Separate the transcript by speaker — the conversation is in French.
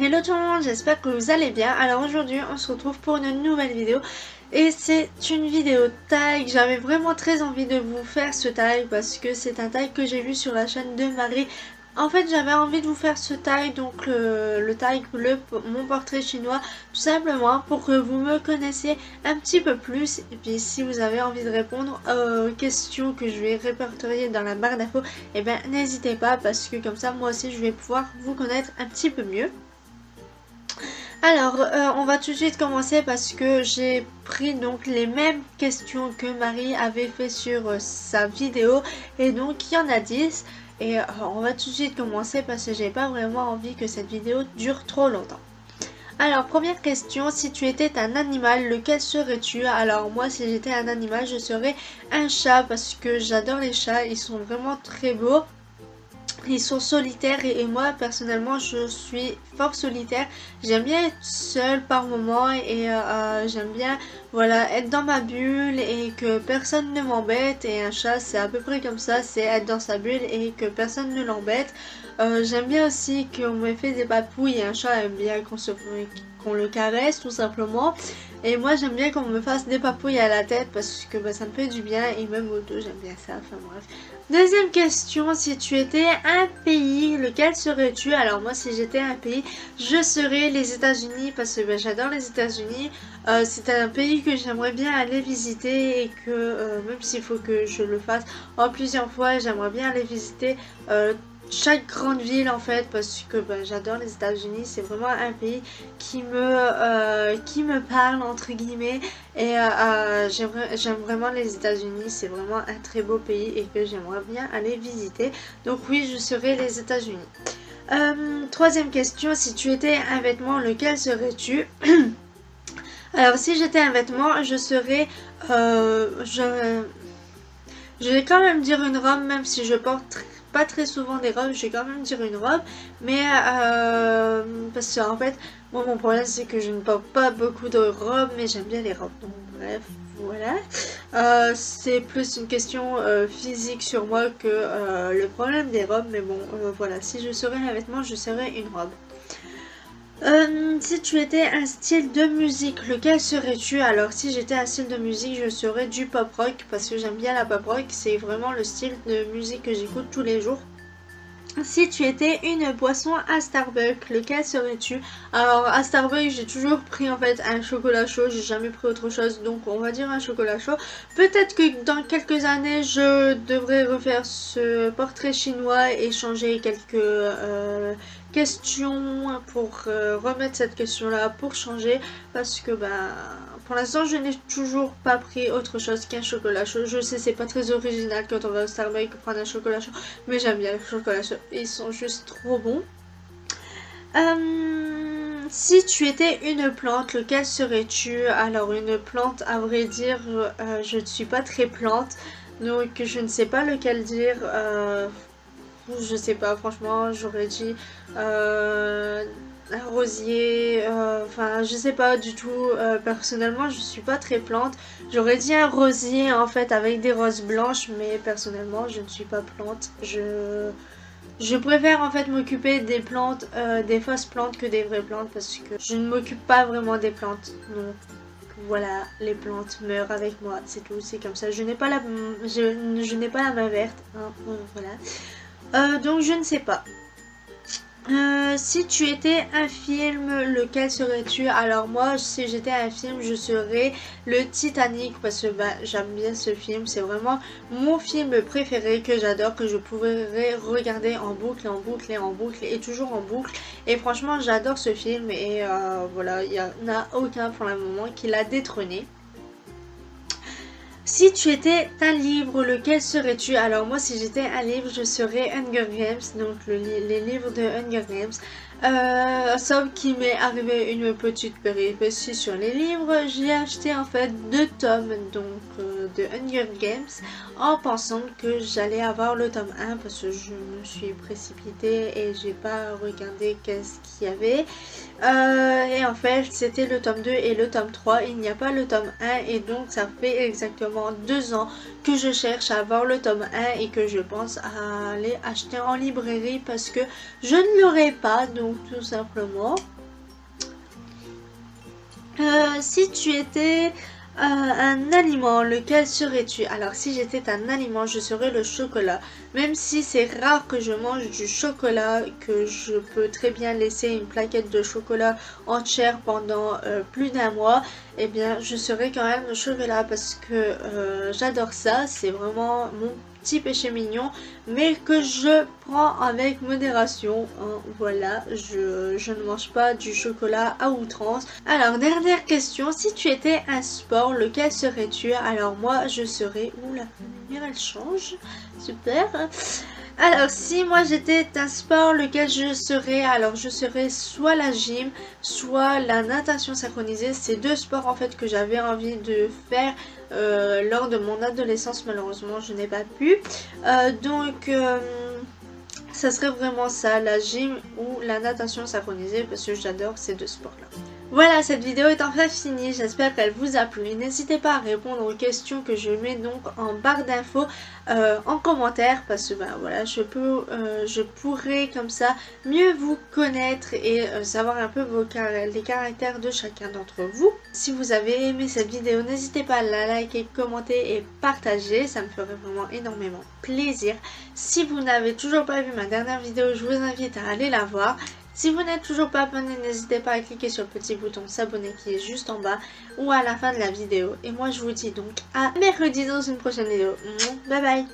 Speaker 1: Hello tout le monde, j'espère que vous allez bien. Alors aujourd'hui on se retrouve pour une nouvelle vidéo et c'est une vidéo tag. J'avais vraiment très envie de vous faire ce tag parce que c'est un tag que j'ai vu sur la chaîne de Marie. En fait j'avais envie de vous faire ce tag, donc le tag mon portrait chinois, tout simplement pour que vous me connaissiez un petit peu plus. Et puis si vous avez envie de répondre aux questions que je vais répertorier dans la barre d'infos, et bien n'hésitez pas, parce que comme ça moi aussi je vais pouvoir vous connaître un petit peu mieux. Alors, on va tout de suite commencer parce que j'ai pris donc les mêmes questions que Marie avait fait sur sa vidéo, et donc il y en a 10 et on va tout de suite commencer parce que j'ai pas vraiment envie que cette vidéo dure trop longtemps. Alors, première question, si tu étais un animal, lequel serais-tu? Alors moi, si j'étais un animal, je serais un chat parce que j'adore les chats, ils sont vraiment très beaux. Ils sont solitaires et moi personnellement je suis fort solitaire. J'aime bien être seule par moment et j'aime bien être dans ma bulle et que personne ne m'embête. Et un chat c'est à peu près comme ça, c'est être dans sa bulle et que personne ne l'embête. J'aime bien aussi qu'on me fait des papouilles, et un chat aime bien qu'on le caresse tout simplement. Et moi j'aime bien qu'on me fasse des papouilles à la tête parce que ça me fait du bien, et même au dos j'aime bien ça, enfin bref. Deuxième question, si tu étais un pays, lequel serais-tu? Alors moi si j'étais un pays, je serais les États-Unis parce que j'adore les États-Unis. C'est un pays que j'aimerais bien aller visiter et que même s'il faut que je le fasse en plusieurs fois, j'aimerais bien aller visiter chaque grande ville en fait, parce que j'adore les États-Unis. C'est vraiment un pays qui me parle entre guillemets, et j'aime vraiment les États-Unis. C'est vraiment un très beau pays et que j'aimerais bien aller visiter. Donc oui, je serai les États-Unis. Troisième question, si tu étais un vêtement, lequel serais-tu? Alors si j'étais un vêtement, je serais je vais quand même dire une robe, même si je porte pas très souvent des robes, je vais quand même dire une robe. Mais parce que en fait, moi mon problème c'est que je ne porte pas beaucoup de robes, mais j'aime bien les robes. Donc bref, voilà. C'est plus une question physique sur moi que le problème des robes. Mais bon, voilà, si je serais un vêtement, je serais une robe. Si tu étais un style de musique, lequel serais-tu? Alors si j'étais un style de musique, je serais du pop rock parce que j'aime bien la pop rock, c'est vraiment le style de musique que j'écoute tous les jours. Si tu étais une boisson à Starbucks, lequel serais-tu? Alors à Starbucks j'ai toujours pris en fait un chocolat chaud, j'ai jamais pris autre chose, donc on va dire un chocolat chaud. Peut-être que dans quelques années je devrais refaire ce portrait chinois et changer quelques questions pour remettre cette question là pour changer, parce que pour l'instant je n'ai toujours pas pris autre chose qu'un chocolat chaud. Je sais, c'est pas très original quand on va au Starbucks prendre un chocolat chaud, mais j'aime bien les chocolats chauds, ils sont juste trop bons. Si tu étais une plante, lequel serais-tu? Alors une plante, à vrai dire, je ne suis pas très plante, donc je ne sais pas lequel dire. Je sais pas, franchement, j'aurais dit un rosier, enfin je sais pas du tout. Personnellement je suis pas très plante, j'aurais dit un rosier en fait avec des roses blanches, mais personnellement je ne suis pas plante. Je préfère en fait m'occuper des plantes, des fausses plantes, que des vraies plantes, parce que je ne m'occupe pas vraiment des plantes. Donc voilà, les plantes meurent avec moi, c'est tout, c'est comme ça. Je n'ai pas la main verte, hein, voilà. Donc je ne sais pas. Si tu étais un film, lequel serais-tu? Alors moi, si j'étais un film, je serais le Titanic, parce que j'aime bien ce film. C'est vraiment mon film préféré que j'adore, que je pourrais regarder en boucle et en boucle et en boucle et toujours en boucle. Et franchement, j'adore ce film, et voilà, il n'y en a aucun pour le moment qui l'a détrôné. Si tu étais un livre, lequel serais-tu? Alors moi, si j'étais un livre, je serais Hunger Games, donc les livres de Hunger Games. Sauf qu'il m'est arrivé une petite péripétie sur les livres. J'ai acheté en fait 2 tomes donc de Hunger Games en pensant que j'allais avoir le tome 1 parce que je me suis précipitée et j'ai pas regardé qu'est-ce qu'il y avait. Et en fait c'était le tome 2 et le tome 3, il n'y a pas le tome 1 et donc ça fait exactement 2 ans que je cherche à avoir le tome 1 et que je pense à aller acheter en librairie parce que je ne l'aurai pas, donc tout simplement. Si tu étais un aliment, lequel serais-tu? Alors si j'étais un aliment, je serais le chocolat. Même si c'est rare que je mange du chocolat, que je peux très bien laisser une plaquette de chocolat entière pendant plus d'un mois, eh bien je serais quand même le chocolat parce que j'adore ça. C'est vraiment mon petit péché mignon, mais que je prends avec modération, hein. Voilà, je ne mange pas du chocolat à outrance. Alors dernière question, si tu étais un sport, lequel serais-tu? Alors moi je serais... Ouh, la lumière elle change, super. Alors si moi j'étais un sport, lequel je serais? Alors je serais soit la gym, soit la natation synchronisée. C'est deux sports en fait que j'avais envie de faire lors de mon adolescence. Malheureusement je n'ai pas pu. Donc ça serait vraiment ça, la gym ou la natation synchronisée, parce que j'adore ces deux sports là. Voilà, cette vidéo est enfin finie, j'espère qu'elle vous a plu. N'hésitez pas à répondre aux questions que je mets donc en barre d'infos en commentaire, parce que ben voilà, je pourrais comme ça mieux vous connaître et savoir un peu les caractères de chacun d'entre vous. Si vous avez aimé cette vidéo, n'hésitez pas à la liker, commenter et partager, ça me ferait vraiment énormément plaisir. Si vous n'avez toujours pas vu ma dernière vidéo, je vous invite à aller la voir. Si vous n'êtes toujours pas abonné, n'hésitez pas à cliquer sur le petit bouton s'abonner qui est juste en bas ou à la fin de la vidéo. Et moi je vous dis donc à mercredi dans une prochaine vidéo. Bye bye!